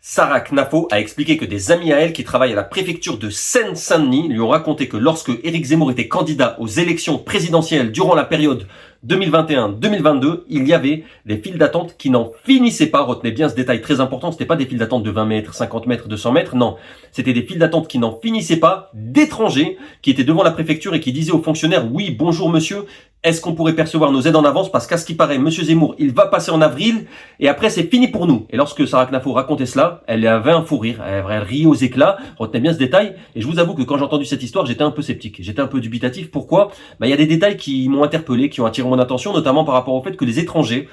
Sarah Knafo a expliqué que des amis à elle qui travaillent à la préfecture de Seine-Saint-Denis lui ont raconté que lorsque Éric Zemmour était candidat aux élections présidentielles durant la période 2021-2022, il y avait des files d'attente qui n'en finissaient pas. Retenez bien ce détail très important, c'était pas des files d'attente de 20 mètres, 50 mètres, 200 mètres, non. C'était des files d'attente qui n'en finissaient pas, d'étrangers qui étaient devant la préfecture et qui disaient aux fonctionnaires, oui, bonjour monsieur, est-ce qu'on pourrait percevoir nos aides en avance parce qu'à ce qui paraît, monsieur Zemmour, il va passer en avril et après c'est fini pour nous. Et lorsque Sarah Knafo racontait cela, elle avait un fou rire, elle riait aux éclats, retenez bien ce détail. Et je vous avoue que quand j'ai entendu cette histoire, j'étais un peu sceptique, j'étais un peu dubitatif. Pourquoi ? Il y a des détails qui m'ont interpellé, qui ont attiré mon attention, notamment par rapport au fait que les étrangers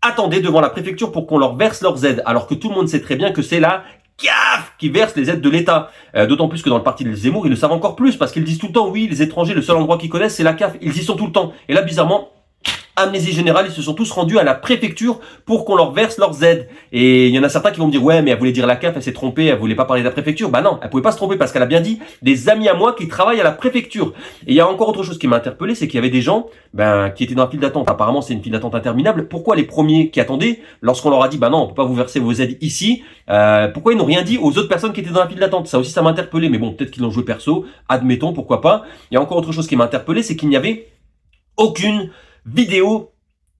attendaient devant la préfecture pour qu'on leur verse leurs aides, alors que tout le monde sait très bien que c'est la CAF qui verse les aides de l'État. D'autant plus que dans le parti de Zemmour, ils le savent encore plus, parce qu'ils disent tout le temps, oui, les étrangers, le seul endroit qu'ils connaissent, c'est la CAF. Ils y sont tout le temps. Et là, bizarrement, amnésie générale, ils se sont tous rendus à la préfecture pour qu'on leur verse leurs aides. Et il y en a certains qui vont me dire, ouais, mais elle voulait dire la CAF, elle s'est trompée, elle voulait pas parler de la préfecture. Bah non, elle pouvait pas se tromper parce qu'elle a bien dit des amis à moi qui travaillent à la préfecture. Et il y a encore autre chose qui m'a interpellé, c'est qu'il y avait des gens, qui étaient dans la file d'attente. Apparemment, c'est une file d'attente interminable. Pourquoi les premiers qui attendaient, lorsqu'on leur a dit, bah non, on peut pas vous verser vos aides ici, pourquoi ils n'ont rien dit aux autres personnes qui étaient dans la file d'attente? Ça aussi, ça m'a interpellé. Mais bon, peut-être qu'ils l'ont joué perso. Admettons, pourquoi pas. Il y a encore autre chose qui m'a interpellé, c'est qu'il n'y avait aucune vidéo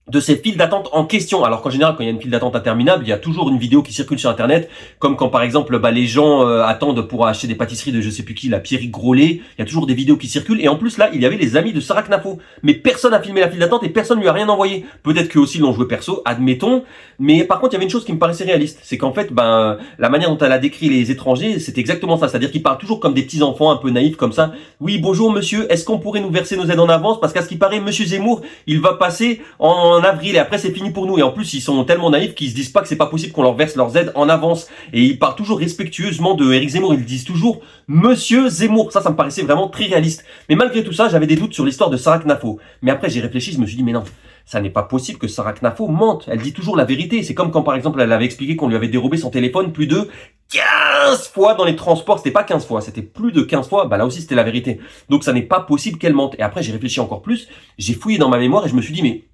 de ces files d'attente en question. Alors qu'en général, quand il y a une file d'attente interminable, il y a toujours une vidéo qui circule sur internet, comme quand par exemple les gens attendent pour acheter des pâtisseries de je sais plus qui, la Pierrick Grolet, il y a toujours des vidéos qui circulent, et en plus là, il y avait les amis de Sarah Knafo, mais personne n'a filmé la file d'attente et personne lui a rien envoyé. Peut-être qu'eux aussi l'ont joué perso, admettons, mais par contre il y avait une chose qui me paraissait réaliste, c'est qu'en fait, la manière dont elle a décrit les étrangers, c'est exactement ça, c'est-à-dire qu'ils parlent toujours comme des petits enfants un peu naïfs comme ça. Oui, bonjour monsieur, est-ce qu'on pourrait nous verser nos aides en avance, parce qu'à ce qui paraît, monsieur Zemmour, il va passer en avril et après c'est fini pour nous. Et en plus ils sont tellement naïfs qu'ils se disent pas que c'est pas possible qu'on leur verse leurs aides en avance. Et ils parlent toujours respectueusement de Éric Zemmour, ils disent toujours monsieur Zemmour. Ça me paraissait vraiment très réaliste. Mais malgré tout ça, j'avais des doutes sur l'histoire de Sarah Knafo. Mais après j'ai réfléchi, je me suis dit mais non, ça n'est pas possible que Sarah Knafo mente. Elle dit toujours la vérité. C'est comme quand par exemple elle avait expliqué qu'on lui avait dérobé son téléphone plus de 15 fois dans les transports. C'était pas 15 fois, c'était plus de 15 fois. Là aussi c'était la vérité. Donc ça n'est pas possible qu'elle mente. Et après j'ai réfléchi encore plus, j'ai fouillé dans ma mémoire et je me suis dit mais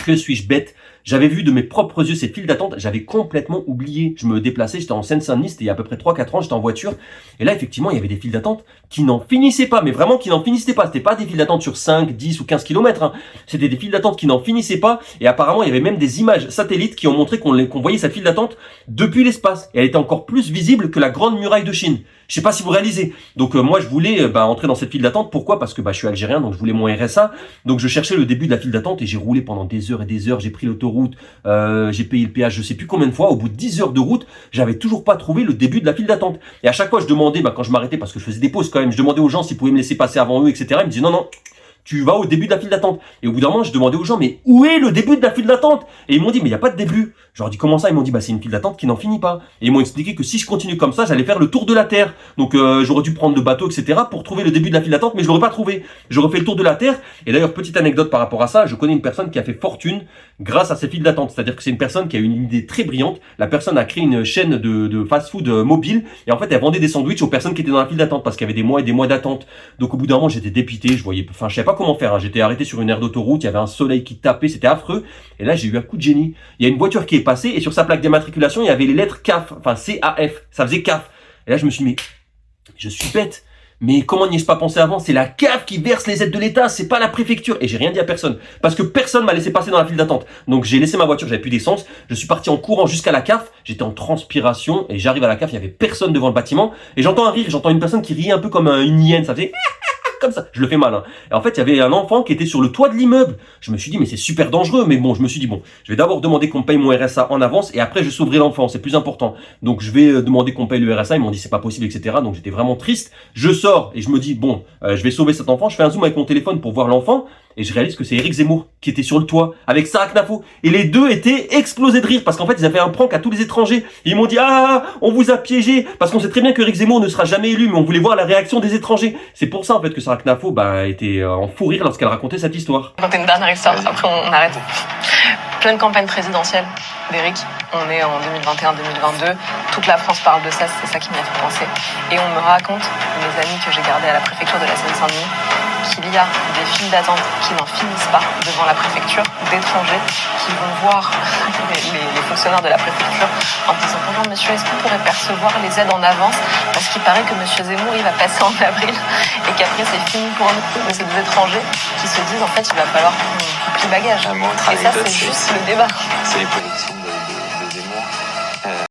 que suis-je bête? J'avais vu de mes propres yeux ces files d'attente, j'avais complètement oublié. Je me déplaçais, j'étais en Seine-Saint-Denis, c'était il y a à peu près 3-4 ans, j'étais en voiture. Et là, effectivement, il y avait des files d'attente qui n'en finissaient pas, mais vraiment qui n'en finissaient pas. C'était pas des files d'attente sur 5, 10 ou 15 kilomètres. C'était des files d'attente qui n'en finissaient pas. Et apparemment, il y avait même des images satellites qui ont montré qu'on voyait cette file d'attente depuis l'espace. Et elle était encore plus visible que la grande muraille de Chine. Je sais pas si vous réalisez. Donc moi, je voulais entrer dans cette file d'attente. Pourquoi? Parce que je suis algérien, donc je voulais mon RSA. Donc je cherchais le début de la file d'attente et j'ai roulé pendant des heures et des heures. J'ai pris l'autoroute, j'ai payé le péage, je sais plus combien de fois. Au bout de 10 heures de route, j'avais toujours pas trouvé le début de la file d'attente. Et à chaque fois, je demandais, quand je m'arrêtais, parce que je faisais des pauses quand même, je demandais aux gens s'ils pouvaient me laisser passer avant eux, etc. Ils me disaient non, tu vas au début de la file d'attente. Et au bout d'un moment, je demandais aux gens, mais où est le début de la file d'attente? Et ils m'ont dit, mais il n'y a pas de début. Je leur ai dit, comment ça? Ils m'ont dit, c'est une file d'attente qui n'en finit pas. Et ils m'ont expliqué que si je continue comme ça, j'allais faire le tour de la Terre. Donc j'aurais dû prendre le bateau, etc. pour trouver le début de la file d'attente, mais je l'aurais pas trouvé. J'aurais fait le tour de la Terre. Et d'ailleurs, petite anecdote par rapport à ça, je connais une personne qui a fait fortune grâce à ces files d'attente. C'est-à-dire que c'est une personne qui a eu une idée très brillante. La personne a créé une chaîne de fast-food mobile. Et en fait, elle vendait des sandwichs aux personnes qui étaient dans la file d'attente parce qu'il y avait des mois et des mois d'attente. Donc au bout d'un moment, j'étais dépité. Je savais pas comment faire. J'étais arrêté sur une aire d'autoroute, il y avait un soleil qui tapait, c'était affreux. Et là, j'ai eu un coup de génie. Il y a une voiture qui est passée et sur sa plaque d'immatriculation, il y avait les lettres CAF, C-A-F. Ça faisait CAF. Et là, je me suis dit, mais je suis bête. Mais comment n'y ai-je pas pensé avant? C'est la CAF qui verse les aides de l'État, c'est pas la préfecture. Et j'ai rien dit à personne. Parce que personne m'a laissé passer dans la file d'attente. Donc j'ai laissé ma voiture, j'avais plus d'essence. Je suis parti en courant jusqu'à la CAF. J'étais en transpiration et j'arrive à la CAF, il y avait personne devant le bâtiment. Et j'entends un rire, j'entends une personne qui riait un peu comme une hyène. Ça faisait comme ça, je le fais mal. Et en fait, il y avait un enfant qui était sur le toit de l'immeuble. Je me suis dit, mais c'est super dangereux. Mais bon, je me suis dit, je vais d'abord demander qu'on paye mon RSA en avance et après je sauverai l'enfant, c'est plus important. Donc je vais demander qu'on paye le RSA. Ils m'ont dit, c'est pas possible, etc. Donc j'étais vraiment triste. Je sors et je me dis, je vais sauver cet enfant. Je fais un zoom avec mon téléphone pour voir l'enfant. Et je réalise que c'est Éric Zemmour qui était sur le toit avec Sarah Knafo. Et les deux étaient explosés de rire parce qu'en fait, ils avaient un prank à tous les étrangers. Et ils m'ont dit, on vous a piégé. Parce qu'on sait très bien que Éric Zemmour ne sera jamais élu, mais on voulait voir la réaction des étrangers. C'est pour ça, en fait, que Sarah Knafo, était en fou rire lorsqu'elle racontait cette histoire. Raconter une dernière histoire, après on arrête. Pleine campagne présidentielle d'Éric. On est en 2021-2022. Toute la France parle de ça, c'est ça qui m'y a fait penser. Et on me raconte, mes amis que j'ai gardés à la préfecture de la Seine-Saint-Denis, qu'il y a des files d'attente qui n'en finissent pas devant la préfecture, d'étrangers qui vont voir les fonctionnaires de la préfecture en disant « Bonjour monsieur, est-ce qu'on pourrait percevoir les aides en avance ?» Parce qu'il paraît que monsieur Zemmour, il va passer en avril et qu'après c'est fini pour nous. Mais c'est des étrangers qui se disent « En fait, il va falloir qu'on plie bagage. » Et ça, c'est juste le débat. C'est les politiques.